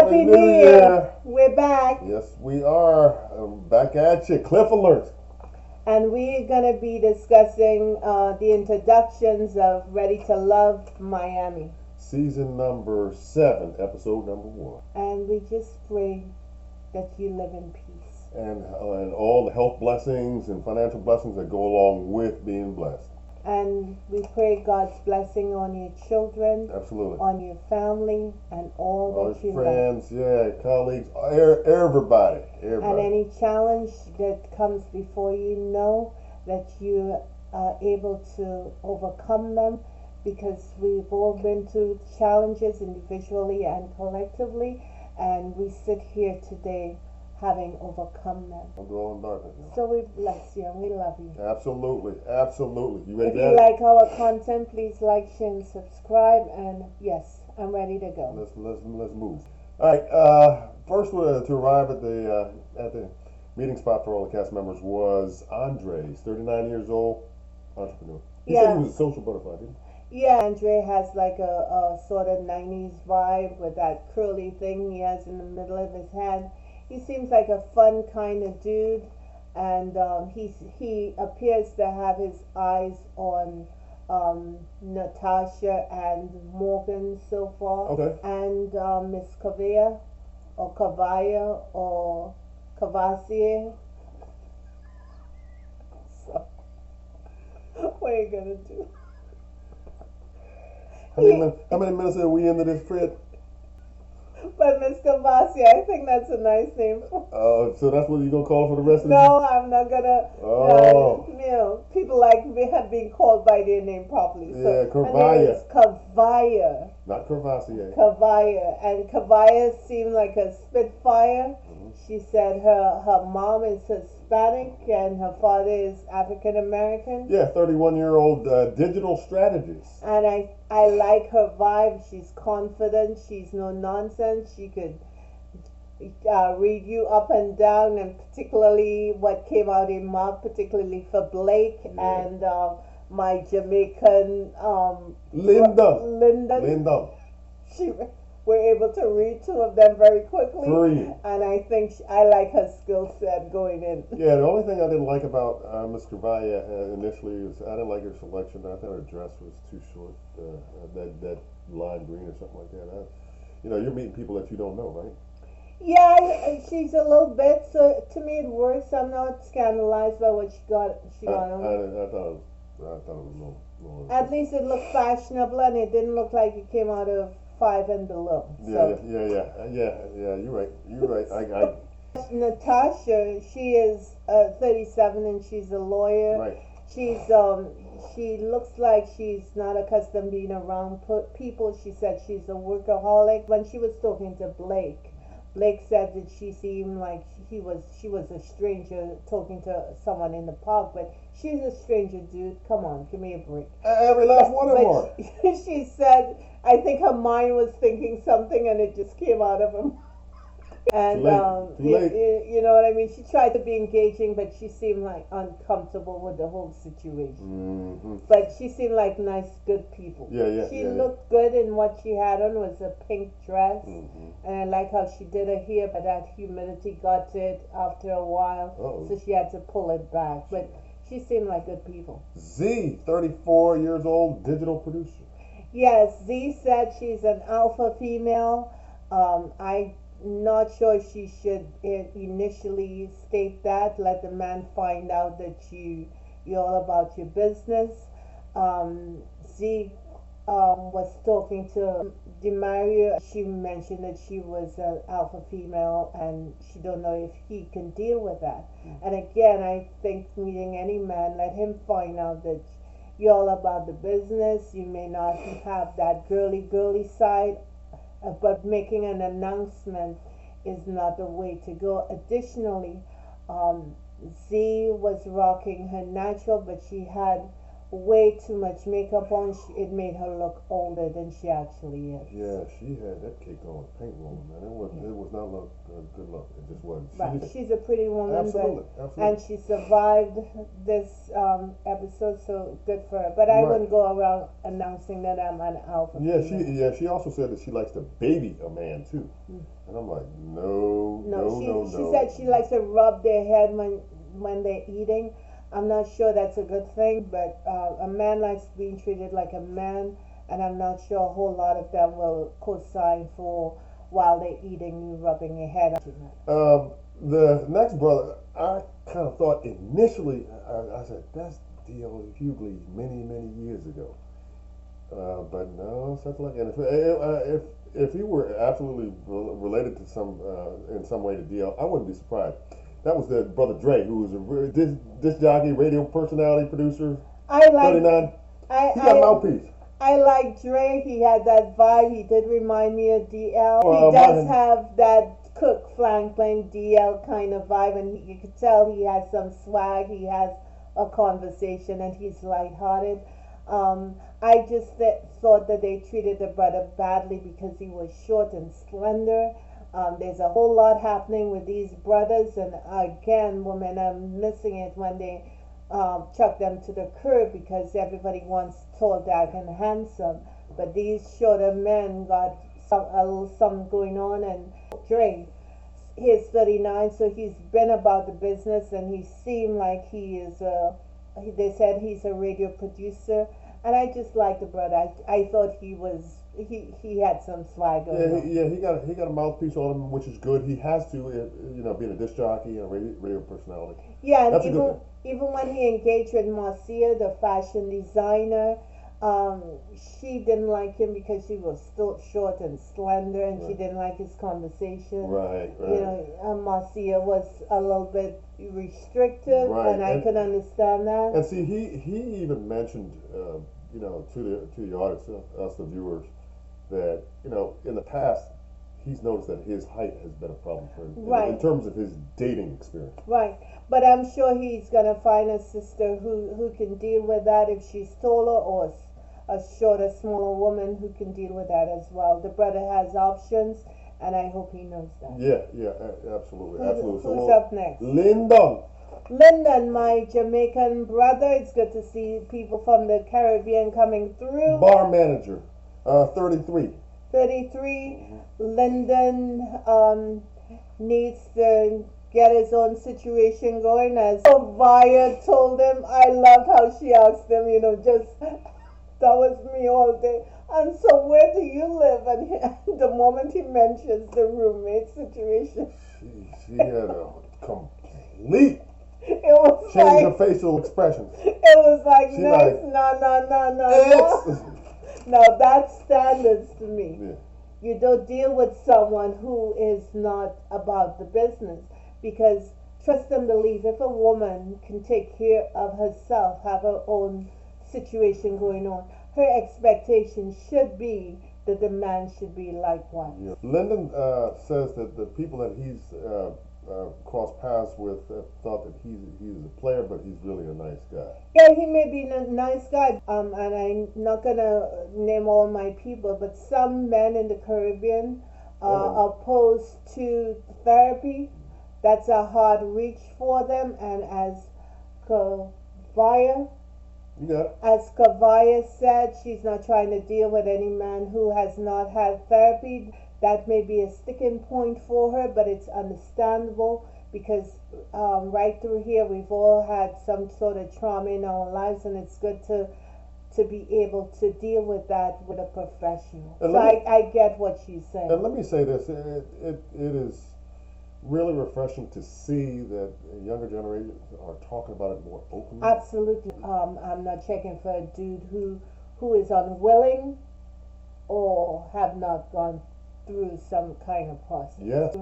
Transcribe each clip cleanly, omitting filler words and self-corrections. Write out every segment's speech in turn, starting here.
Happy New Year! We're back. Yes, we are. Back at you. Cliff Alert. And we're going to be discussing the introductions of Ready to Love Miami. Season number 7, episode number 1. And we just pray that you live in peace. And all the health blessings and financial blessings that go along with being blessed. And we pray God's blessing on your children, Absolutely, on your family, and all that you friends, colleagues, everybody. And any challenge that comes before you, know that you are able to overcome them, because we've all been through challenges individually and collectively, and we sit here today having overcome them. I'm growing darkness now. So we bless you and we love you. Absolutely. You ready? If you like our content, please like, share, and subscribe. And yes, I'm ready to go. Let's move. All right. First, to arrive at the meeting spot for all the cast members was Andre. He's 39 years old, entrepreneur. He said he was a social butterfly, didn't he? Yeah, Andre has like a sort of 90s vibe with that curly thing he has in the middle of his head. He seems like a fun kind of dude, and he appears to have his eyes on Natasha and Morgan so far. Okay. And Miss Kavaya or Kavaya or Cavassier. So, what are you gonna do? How many minutes are we into this, Fred? But Miss Cavassier, I think that's a nice name. So that's what you're going to call for the rest of the No, I'm not going to. People like me have been called by their name properly. Yeah, so her name is Kavaya. Not Cavassier. Kavaya. And Kavaya seemed like a spitfire. Mm-hmm. She said her mom is Hispanic and her father is African American. Yeah, 31-year-old digital strategist. And I like her vibe. She's confident. She's no nonsense. She could read you up and down, and particularly what came out in mouth, particularly for Blake and my Jamaican Linda. She were able to read two of them very quickly. And I think I like her skill set going in. Yeah, the only thing I didn't like about Miss Kavaya initially was I didn't like her selection. I thought her dress was too short, that lime green or something like that. You're meeting people that you don't know, right? Yeah, she's a little bit. So to me, it works. I'm not scandalized by what she got on. I thought it was a little. At least it looked fashionable, and it didn't look like it came out of 5 and below. Yeah. You're right. Natasha, she is 37 and she's a lawyer. Right. She looks like she's not accustomed being around people. She said she's a workaholic. When she was talking to Blake said that she seemed like she was a stranger talking to someone in the park, but she's a stranger, dude. Come on, give me a break. Every last one of them. She said, I think her mind was thinking something and it just came out of her. And Too late. you know what I mean? She tried to be engaging, but she seemed like uncomfortable with the whole situation. Mm-hmm. But she seemed like nice, good people. She looked good, and what she had on was a pink dress. Mm-hmm. And I like how she did her hair, but that humidity got to it after a while. Uh-oh. So she had to pull it back. But she seemed like good people. Z, 34 years old, digital producer. Yes, Z said she's an alpha female. I'm not sure she should initially state that. Let the man find out that you're all about your business. Z was talking to DeMario. She mentioned that she was an alpha female and she don't know if he can deal with that. And again, I think meeting any man, let him find out that you're all about the business. You may not have that girly side, but making an announcement is not the way to go. Additionally, Z was rocking her natural, but she had way too much makeup on. It made her look older than she actually is. Yeah, she had that cake on with paint roller, man. Yeah. It was not look good look. It just wasn't. Right. She's a pretty woman, Absolutely, but absolutely. and she survived this episode, so good for her. But I Right. wouldn't go around announcing that I'm an alpha Yeah, female. she also said that she likes to baby a man too, and I'm like, no, no, no, She no. said she likes to rub their head when they're eating. I'm not sure that's a good thing, but a man likes being treated like a man, and I'm not sure a whole lot of them will co-sign for while they're eating you rubbing your head. The next brother, I kind of thought initially, I said that's D.L. Hughley many years ago, but no, such like, and if he were absolutely related to some in some way to D.L., I wouldn't be surprised. That was the brother Dre, who was a disc jockey, radio personality, producer. I like 39. I He got a I mouthpiece. I like Dre. He had that vibe. He did remind me of DL. Well, He does mine- have that Cook Franklin DL kind of vibe, and you could tell he has some swag. He has a conversation, and he's lighthearted. I just thought that they treated the brother badly because he was short and slender. There's a whole lot happening with these brothers, and again, women are missing it when they chuck them to the curb because everybody wants tall, dark, and handsome. But these shorter men got a little something going on, and Dre, he's 39, so he's been about the business, and he seemed like he is they said he's a radio producer, and I just like the brother. I thought he had some swag going on. Yeah, he got a mouthpiece on him, which is good. He has to, being a disc jockey and a radio personality. Yeah, and That's a good thing. even when he engaged with Marcia, the fashion designer, she didn't like him because he was still short and slender, and she didn't like his conversation. Right. You know, Marcia was a little bit restrictive, Right, and I could understand that. And see, he even mentioned, to the audience, us the viewers, that in the past he's noticed that his height has been a problem for him in terms of his dating experience. Right, but I'm sure he's gonna find a sister who can deal with that if she's taller, or a shorter, smaller woman who can deal with that as well. The brother has options, and I hope he knows that. Yeah, absolutely, absolutely. Who's up next? Lyndon. Lyndon, my Jamaican brother. It's good to see people from the Caribbean coming through. Bar manager, 33. 33. Lyndon needs to get his own situation going. As Via told him, I loved how she asked him, that was me all day. And so where do you live? And the moment he mentions the roommate situation, She had a complete it was change like, of facial expressions. it was like, She next, like, no. Now that's standards to me. Yeah. You don't deal with someone who is not about the business, because trust and believe, if a woman can take care of herself, have her own situation going on, her expectation should be that the man should be likewise. Yeah. Lyndon says that the people that he's crossed paths with thought that he's a player, but he's really a nice guy. Yeah, he may be a nice guy, and I'm not gonna name all my people, but some men in the Caribbean are opposed to therapy. That's a hard reach for them, and as Kavaya Yeah. As Kavaya said, she's not trying to deal with any man who has not had therapy. That may be a sticking point for her, but it's understandable because right through here we've all had some sort of trauma in our lives, and it's good to be able to deal with that with a professional. And So I get what she's saying. And let me say this: it is really refreshing to see that younger generations are talking about it more openly. Absolutely. I'm not checking for a dude who is unwilling or have not gone through some kind of process. Yes.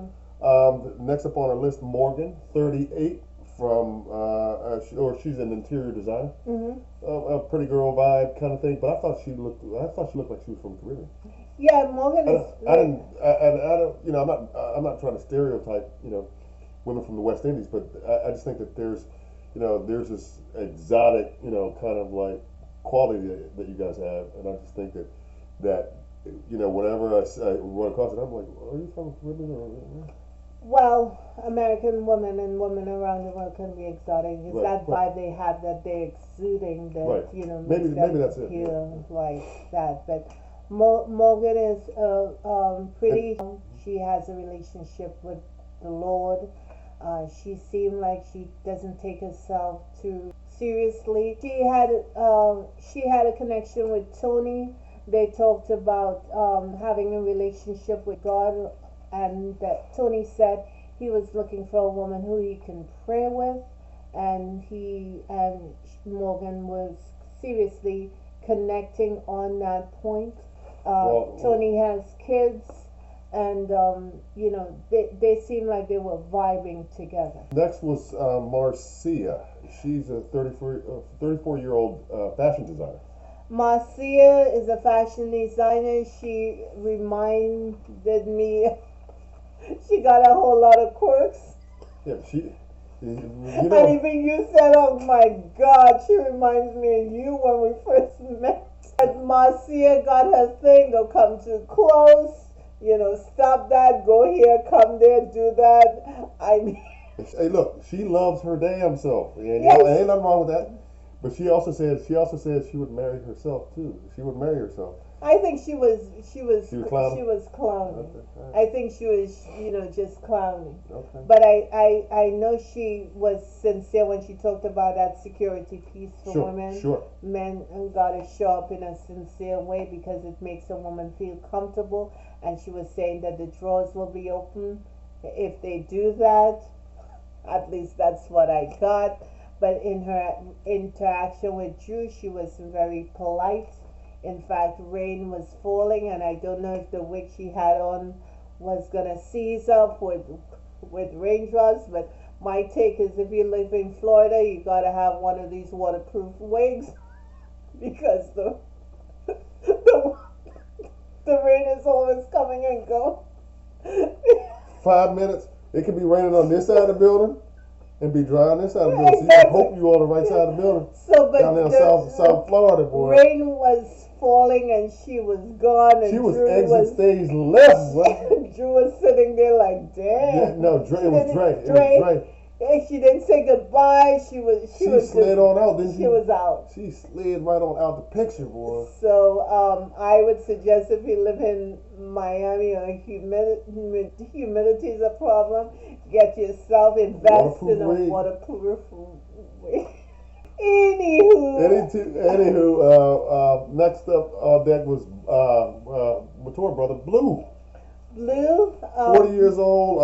Next up on our list, Morgan, 38, from she's an interior designer. Mm-hmm. A pretty girl vibe kind of thing. But I thought she looked like she was from the Caribbean. Yeah, Morgan is. I don't. I'm not trying to stereotype, women from the West Indies, but I just think that there's this exotic, kind of like quality that you guys have, and I just think that whenever I run across it, I'm like, are you from Caribbean? Or, Well, American women and women around the world can be exotic. It's right, that right. vibe they have that they're exuding that, Right. makes them Maybe that's it. feel like that. But Morgan is pretty. She has a relationship with the Lord. She seemed like she doesn't take herself too seriously. She had a connection with Tony. They talked about having a relationship with God, and that Tony said he was looking for a woman who he can pray with, and he and Morgan was seriously connecting on that point. Tony has kids, and they seem like they were vibing together. Next was Marcia. She's a 34-year-old fashion designer. Marcia is a fashion designer. She reminded me. She got a whole lot of quirks. Yeah, And even you said, "Oh my God, she reminds me of you when we first met." And Marcia got her thing. Don't come too close. Stop that. Go here. Come there. Do that. I mean, hey, look, she loves her damn self, and yes. ain't nothing wrong with that. But she also said she would marry herself too. She would marry herself. I think she was clowning. She was clowning. Okay, right. I think she was just clowning. Okay. But I know she was sincere when she talked about that security piece for women. Sure. Men got to show up in a sincere way because it makes a woman feel comfortable. And she was saying that the drawers will be open if they do that. At least that's what I got. But in her interaction with Drew, she was very polite. In fact, rain was falling, and I don't know if the wig she had on was gonna seize up with raindrops. But my take is, if you live in Florida, you gotta have one of these waterproof wigs because the rain is always coming and go. 5 minutes. It could be raining on this side of the building and be dry on this side of the building. Exactly. So you hope you on the right side of the building. So, but down there in South Florida, boy. Rain was falling and she was gone. And she was Drew exit stage left. Drew was sitting there like, damn. Yeah, no, it was Dre. She didn't say goodbye. She slid on out, didn't she? She was out. She slid right on out the picture, boy. So I would suggest, if you live in Miami or humidity is a problem, get yourself invest in a waterproof wig. Anywho, next up on deck was Mature brother Blue. Blue, 40 years old,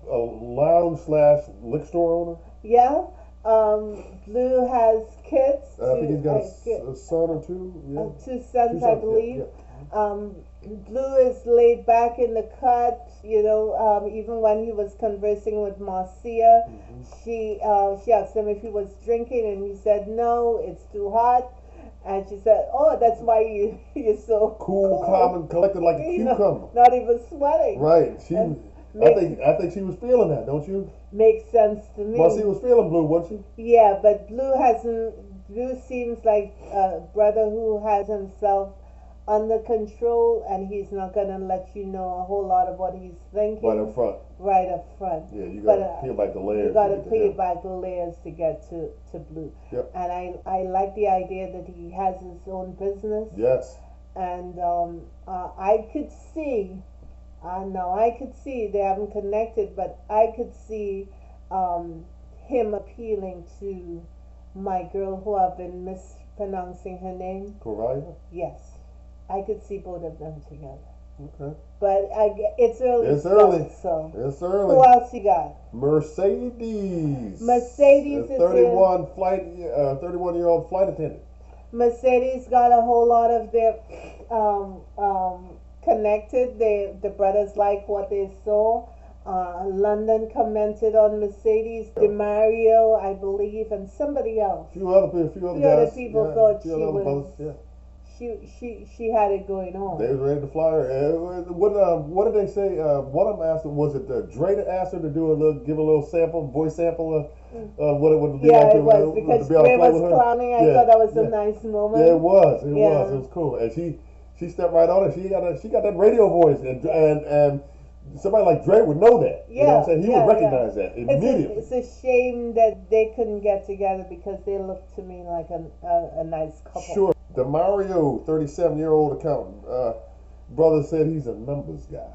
a lounge/liquor store owner. Yeah. Blue has kids. I think he's got a son or two. Yeah. Two sons, I believe. Yeah. Blue is laid back in the cut. Even when he was conversing with Marcia, she asked him if he was drinking, and he said no, it's too hot. And she said, "Oh, that's why you're so cool, calm, and collected like a cucumber. Not even sweating." Right. I think she was feeling that, don't you? Makes sense to me. Marcia was feeling Blue, wasn't she? Yeah, but Blue seems like a brother who has himself under control, and he's not gonna let you know a whole lot of what he's thinking. Right up front. Yeah, you gotta peel back the layers. You gotta peel back the layers to get to Blue. Yep. And I like the idea that he has his own business. Yes. And I could see. No, I could see they haven't connected, but I could see him appealing to my girl, who I've been mispronouncing her name. Corvallis? Yes. I could see both of them together. Okay. But it's early. It's early. So it's early. Who else you got? Mercedes. Mercedes is 31-year-old flight attendant. Mercedes got a whole lot of their connected. The brothers like what they saw. London commented on Mercedes. DeMario, I believe, and somebody else. A few other people thought she was. She had it going on. They was ready to fly her. What did they say? One of them asked her, was it Dre that asked her to give a little voice sample what it would be Yeah, like it was to because be able to Gray play was with her. clowning. I Yeah, thought that was a yeah. nice Yeah, it moment. was. Yeah. It was cool. And she stepped right on it. She got that radio voice, and somebody like Dre would know that. You know what I'm Yeah, saying? He would yeah, yeah. recognize that immediately. It's a shame that they couldn't get together because they looked to me like a nice couple. Sure. DeMario, 37-year-old accountant, brother said he's a numbers guy.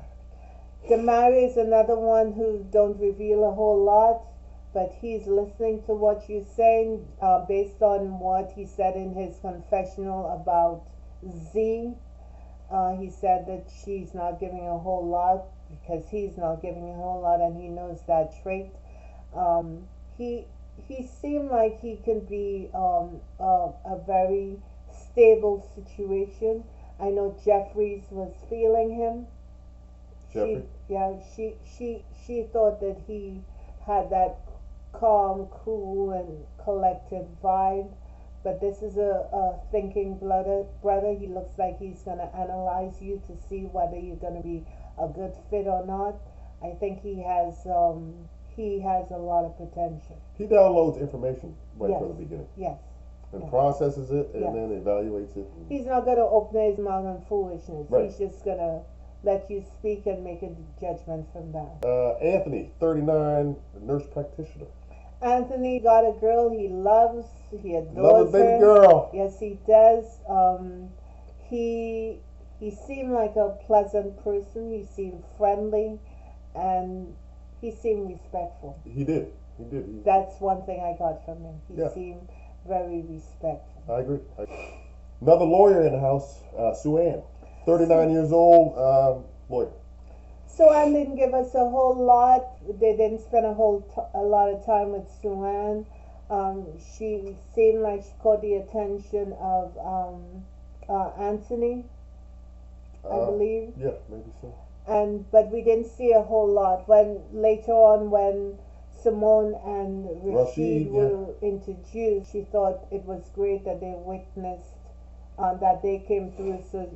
Demari is another one who don't reveal a whole lot, but he's listening to what you're saying based on what he said in his confessional about Z. He said that she's not giving a whole lot because he's not giving a whole lot, and he knows that trait. Um, he he seemed like he could be a very stable situation. I know Jeffries was feeling him. Jeffrey? She thought that he had that calm, cool, and collected vibe. But this is a thinking brother. He looks like he's gonna analyze you to see whether you're gonna be a good fit or not. I think he has a lot of potential. He downloads information right Yes. from the beginning Yes. and Yes. processes it and Yes. then evaluates it. He's not gonna open his mouth on foolishness. Right. He's just gonna let you speak and make a judgment from that. Anthony, 39, nurse practitioner. Anthony got a girl he loves. He adores Love a baby her. girl. Yes, he does. He seemed like a pleasant person. He seemed friendly, and he seemed respectful. He did. That's one thing I got from him. He Yeah. seemed very respectful. I agree. Another lawyer in the house, Sue Ann, 39 years old, lawyer. So Ann didn't give us a whole lot. They didn't spend a lot of time with Suan. She seemed like she caught the attention of Anthony, I believe. Yeah, maybe so. But we didn't see a whole lot. When later on, when Simone and Rashid were introduced, she thought it was great that they witnessed that they came through, so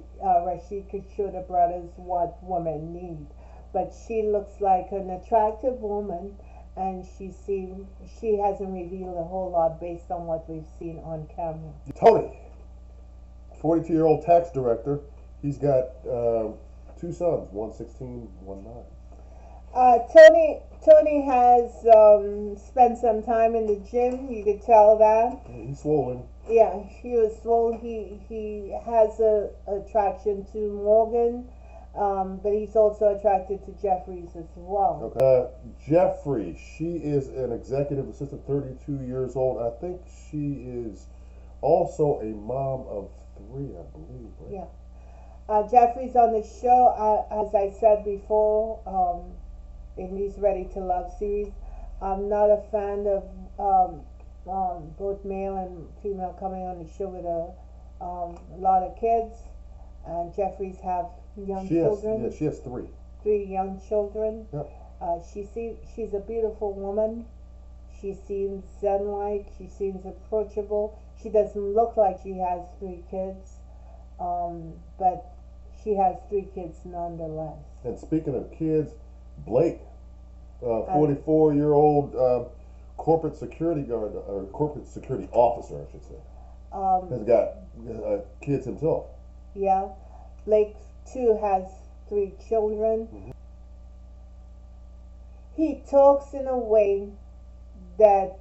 Rashid could show the brothers what women need. But she looks like an attractive woman, and she hasn't revealed a whole lot based on what we've seen on camera. Tony, 42-year-old tax director. He's got two sons, one 16, one 9. Tony has spent some time in the gym. You could tell that. He's swollen. Yeah, he was swole. He has a attraction to Morgan, but he's also attracted to Jeffries as well. Okay. Jeffrey, she is an executive assistant, 32 years old. I think she is also a mom of 3, I believe. Right? Yeah. Jeffries on the show, as I said before, in these Ready to Love series, I'm not a fan of both male and female coming on the show with a lot of kids. And Jeffries have young children. Yeah, she has 3. 3 young children. Yep. She's a beautiful woman. She seems zen-like. She seems approachable. She doesn't look like she has 3 kids, but she has 3 kids nonetheless. And speaking of kids, Blake, 44-year-old corporate security guard, or corporate security officer, I should say, has got kids himself. Yeah, Blake too has 3 children. Mm-hmm. He talks in a way that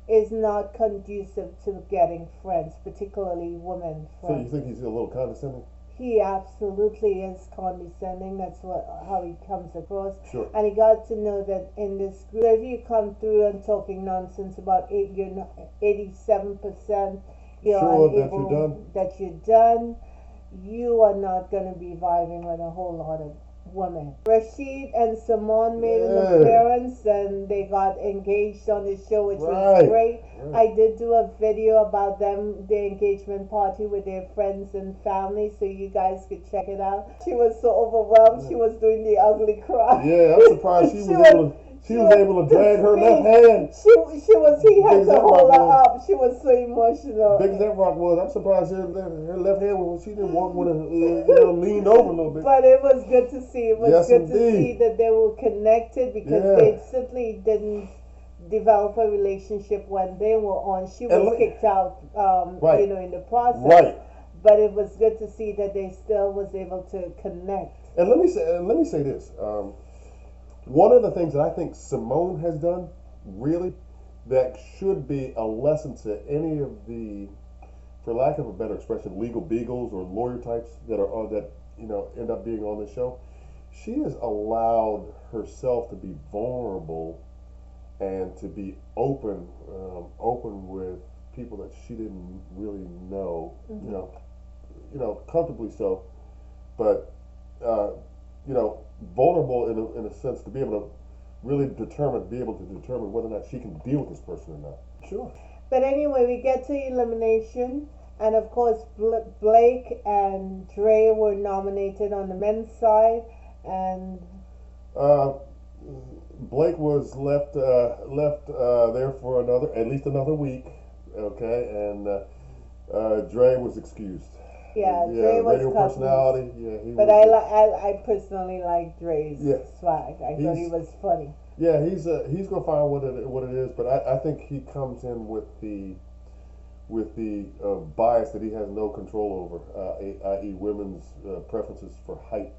is not conducive to getting friends, particularly women So friends. you think he's a little condescending? He absolutely is condescending. That's how he comes across. Sure. And he got to know that in this group, if you come through and talking nonsense about 87%, you're Sure, unable, that you're done, you are not going to be vibing with a whole lot of women. Rashid and Simone made an appearance, and they got engaged on the show, which was great. I did do a video about them, their engagement party with their friends and family, so you guys could check it out. She was so overwhelmed, she was doing the ugly cry. Yeah, I'm surprised she was able to drag her left hand. He had to hold her up. She was so emotional. Big as that rock was, I'm surprised her left hand she didn't walk with her leaned over a little bit. But it was good to see. It was Yes, good to indeed. see that they were connected, because they simply didn't develop a relationship when they were on. She And was kicked out, right, in the process. right. But it was good to see that they still was able to connect. And let me say this. One of the things that I think Simone has done, really, that should be a lesson to any of the, for lack of a better expression, legal beagles or lawyer types that are on that end up being on the show. She has allowed herself to be vulnerable and to be open with people that she didn't really know. Comfortably so, but vulnerable in a sense to be able to really be able to determine whether or not she can deal with this person or not. Sure. But anyway, we get to elimination, and of course, Blake and Dre were nominated on the men's side, and Uh, Blake was left there for at least another week. Okay, and Dre was excused. yeah, Dre was radio cut personality. loose. Yeah, he But was. I personally like Dre's Yeah. swag. I thought he was funny. Yeah, he's gonna find what it is, but I think he comes in with the bias that he has no control over, i.e., women's preferences for height.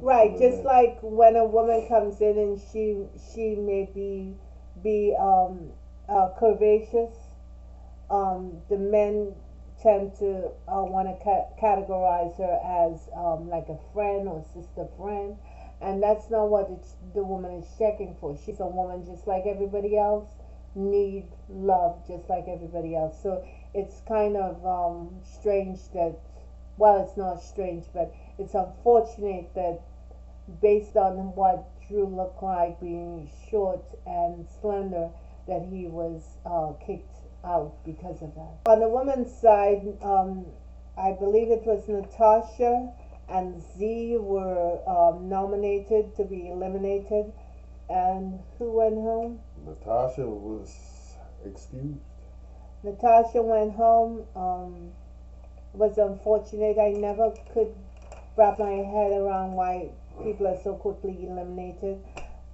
Right, just like when a woman comes in and she may be curvaceous, the men tend to want to categorize her as like a friend or sister friend, and that's not what the woman is checking for. She's a woman just like everybody else, need love just like everybody else. So it's kind of strange that, well, it's not strange, but it's unfortunate that based on what Drew looked like, being short and slender, that he was kicked out because of that. On the women's side, I believe it was Natasha and Z were nominated to be eliminated. And who went home? Natasha was excused. Natasha went home. It was unfortunate. I never could wrap my head around why people are so quickly eliminated,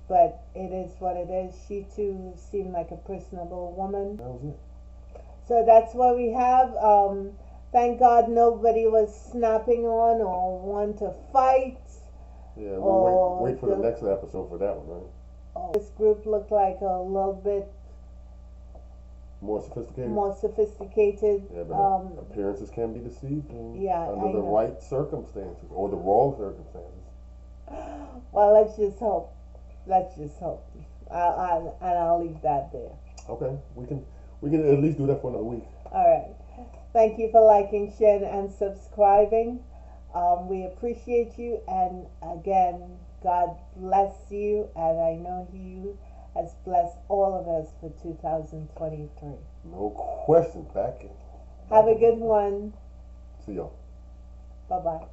but it is what it is. She too seemed like a personable woman. That was it. So that's what we have. Thank God nobody was snapping on or want to fight. Yeah, we'll wait for the next episode for that one, right? This group looked like a little bit more sophisticated. Yeah, but appearances can be deceiving. Yeah, under the right circumstances or the wrong circumstances. Well, let's just hope. I'll leave that there. Okay, we can at least do that for another week. All right. Thank you for liking, sharing, and subscribing. We appreciate you, and again, God bless you, and I know He has blessed all of us for 2023. No question. Back in. Have a good one. See y'all. Bye-bye.